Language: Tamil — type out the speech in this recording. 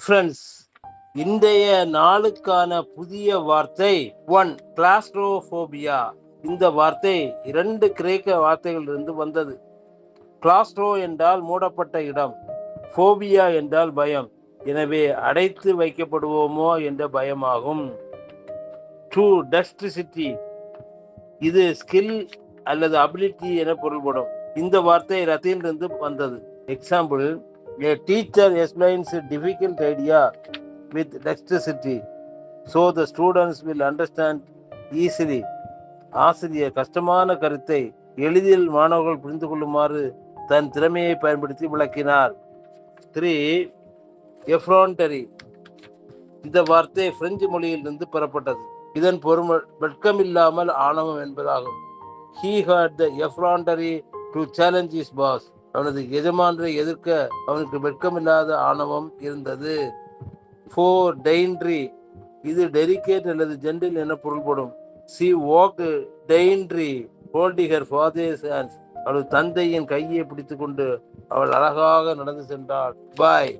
ஃப்ரெண்ட்ஸ், இன்றைய நாளுக்கான புதிய வார்த்தை 1 கிளாஸ்ட்ரோபோபியா. இந்த வார்த்தை 2 கிரேக்க வார்த்தைகளிலிருந்து வந்தது. கிளாஸ்ட்ரோ என்றால் மூடப்பட்ட இடம், போபியா என்றால் பயம். எனவே அடைத்து வைக்கப்படுவோமோ என்ற பயமாகும். 2 டெக்ஸ்ட்ரிசிட்டி. இது ஸ்கில் அல்லது அபிலிட்டி என பொருள்படும். இந்த வார்த்தை லத்தீனிலிருந்து வந்தது. Example, a teacher explains a difficult idea with dexterity so the students will understand easily. ஆசிரியர் கஷ்டமான கருத்தை எளிதில் மாணவர்கள் புரிந்து கொள்ளுமாறு தன் திறமையை பயன்படுத்தி விளக்கினார். 3 எஃப்ரான்டரி. இந்த வார்த்தை பிரெஞ்சு மொழியிலிருந்து பெறப்பட்டது. இதன் பொருள் வெட்கமில்லாமல் ஆணவம் என்பதாகும். He had the effrontery to challenge his boss. அவனது எஜமானரை எதிர்க்க அவனுக்கு வெட்கமில்லாத ஆணவம் இருந்தது. 4 டெயின்ட்ரி. இது டெலிகேட் அல்லது ஜென்டில் என பொருள்படும். She walked daintily holding her father's hands. அவளது தந்தையின் கையை பிடித்துக் கொண்டு அவள் அழகாக நடந்து சென்றாள். பாய்.